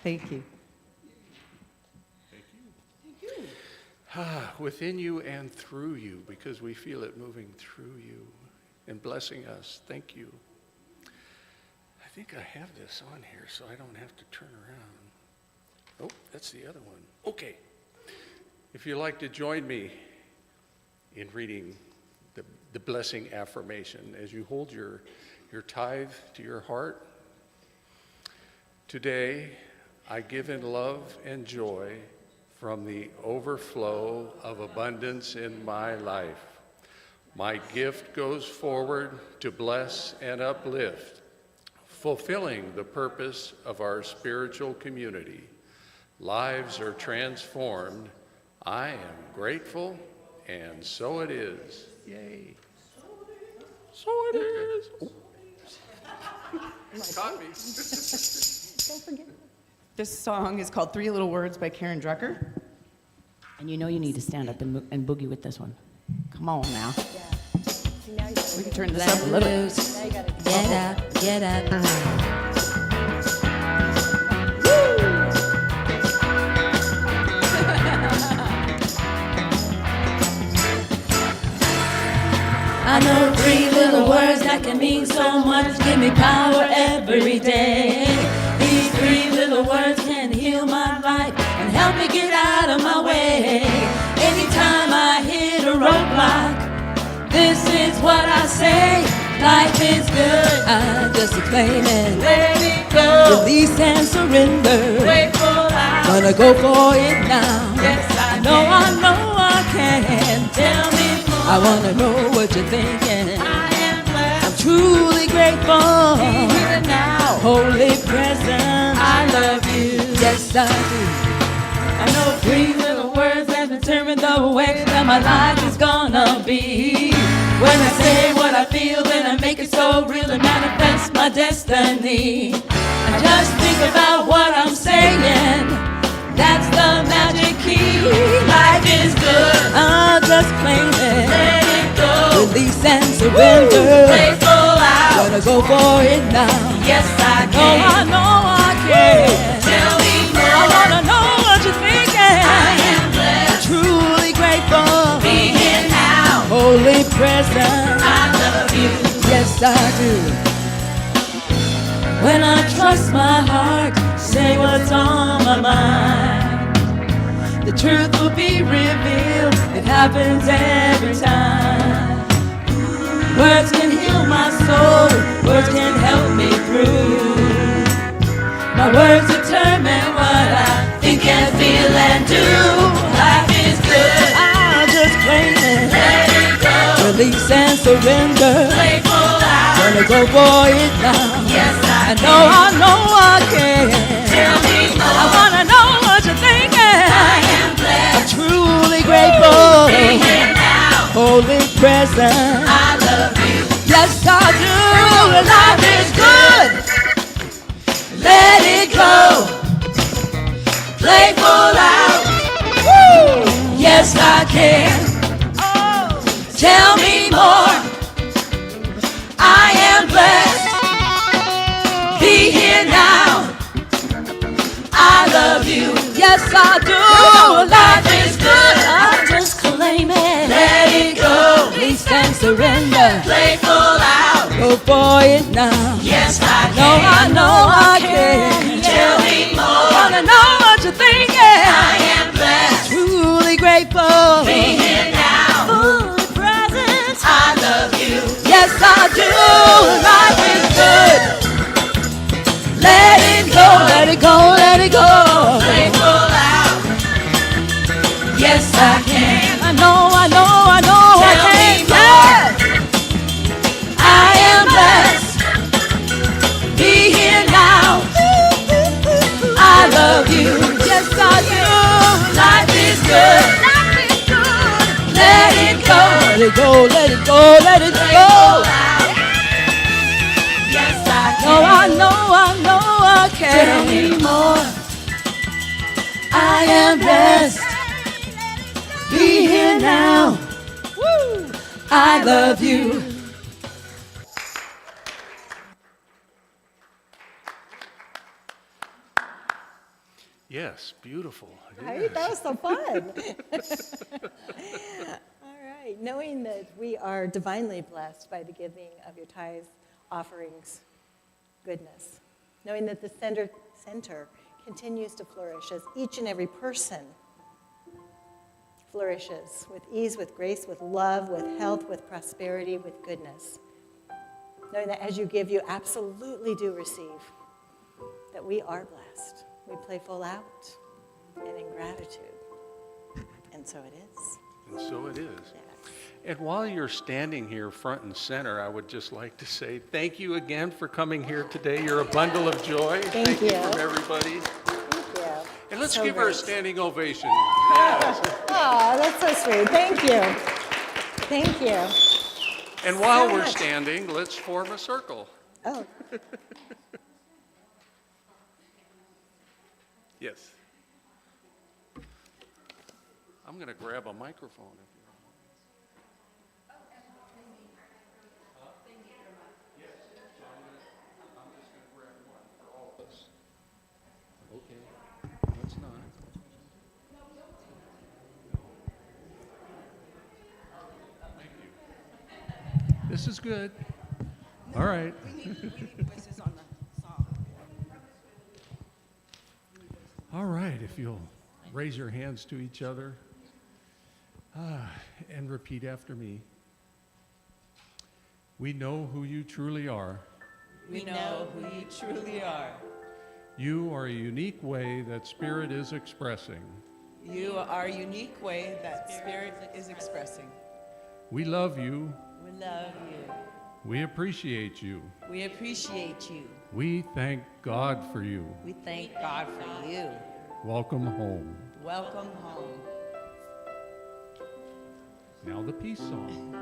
Thank you. Within you and through you, because we feel it moving through you and blessing us. Thank you. I think I have this on here so I don't have to turn around. Oh, that's the other one. Okay. If you'd like to join me in reading the blessing affirmation as you hold your tithe to your heart. Today, I give in love and joy from the overflow of abundance in my life. My gift goes forward to bless and uplift, fulfilling the purpose of our spiritual community. Lives are transformed. I am grateful, and so it is. Yay. So it is. Oh. Caught me. Don't forget. This song is called Three Little Words by Karen Drucker. And you know you need to stand up and boogie with this one. Come on now. Yeah. See, now you gotta We can do turn this up a little bit. it. Now you gotta do Get up, get up. I know three little words that can mean so much, give me power every day. These three little words can heal my life and help me get out of my way. Anytime I hit a roadblock, this is what I say. Life is good, I just explain it. Let it go, release and surrender. Grateful, gonna go for it now. Yes, I can. Tell me more. I wanna know what you're thinking. I am blessed. I'm truly grateful. Be here now. Holy presence. I love you. Yes, I do. I know three little words that determine the way that my life is gonna be. When I say what I feel, then I make it so real and manifest my destiny. I just think about what I'm saying. That's the magic key. Life is good. I'll just claim it. Let it go. Release and surrender. Grateful out. Gonna go for it now. Yes, I can. I know I can. Tell me more. I wanna know what you're thinking. I am blessed. Truly grateful. Be here now. Holy presence. I love you. Yes, I do. When I trust my heart, say what's on my mind. The truth will be revealed. It happens every time. Words can heal my soul. Words can help me through. My words determine what I think and feel and do. Life is good. I'll just claim it. Let it go. Release and surrender. Grateful out. Gonna go for it now. Yes, I know I can. Tell me more. I wanna know what you're thinking. I am blessed. I'm truly grateful. Be here now. Holy presence. I love you. Yes, I do. Life is good. Let it go. Playful out. Woo. Yes, I can. Oh. Tell me more. I am blessed. Be here now. I love you. Yes, I do. Life is good. I just claim it. Let it go. Release and surrender. Playful out. Go for it now. Yes, I know I can. Tell me more. Wanna know what you're thinking. I am blessed. Truly grateful. Be here now. Fully present. I love you. Yes, I do. Life is good. Let it go, let it go, let it go. Grateful out. Yes, I can. I know I can. Yes. I am blessed. Be here now. I love you. Yes, I do. Life is good. Life is good. Let it go. Let it go, let it go, let it go. Yes, I can. I know I can. Tell me more. I am blessed. Be here now. Woo. I love you. Yes, beautiful. Right? That was so fun. All right. Knowing that we are divinely blessed by the giving of your tithes, offerings, goodness. Knowing that the center continues to flourish as each and every person flourishes with ease, with grace, with love, with health, with prosperity, with goodness. Knowing that as you give, you absolutely do receive. That we are blessed. We play full out and in gratitude. And so it is. And so it is. Yes. And while you're standing here front and center, I would just like to say thank you again for coming here today. You're a bundle of joy. Thank you. From everybody. Thank you. And let's So give her a great. standing ovation. Yes. Oh, that's so sweet. Thank you. Thank you. And while So we're much. standing, let's form a circle. Oh, Yes. I'm going to grab a microphone. If you don't mind. Yes. So I'm just going to grab one for all of us. Okay. Let's not. Thank you. This is good. All right. We need voices on the song. All right, if you'll raise your hands to each other and repeat after me. We know who you truly are. We know who you truly are. You are a unique way that Spirit is expressing. You are a unique way that Spirit is expressing. We love you. We love you. We appreciate you. We appreciate you. We thank God for you. We thank God for you. Welcome home. Welcome home. Now the peace song.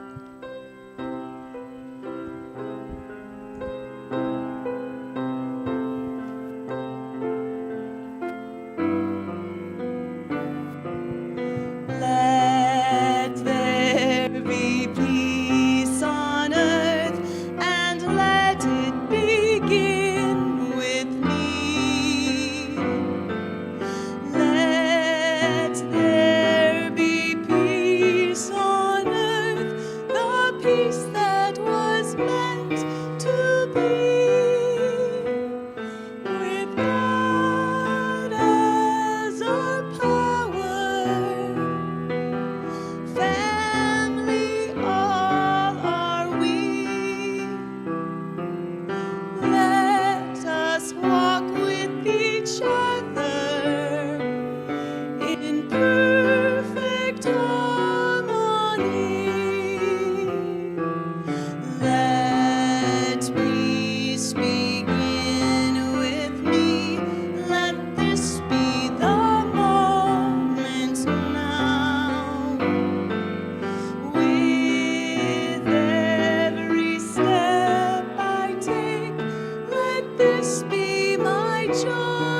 Let there be peace on earth, and let it begin with me. Let there be peace on earth, the peace that was meant to be. With God as our power, family all are we. Let us walk with each other in perfect harmony. Let peace begin with me. Let this be the moment now. With every step I take, let this be my joy.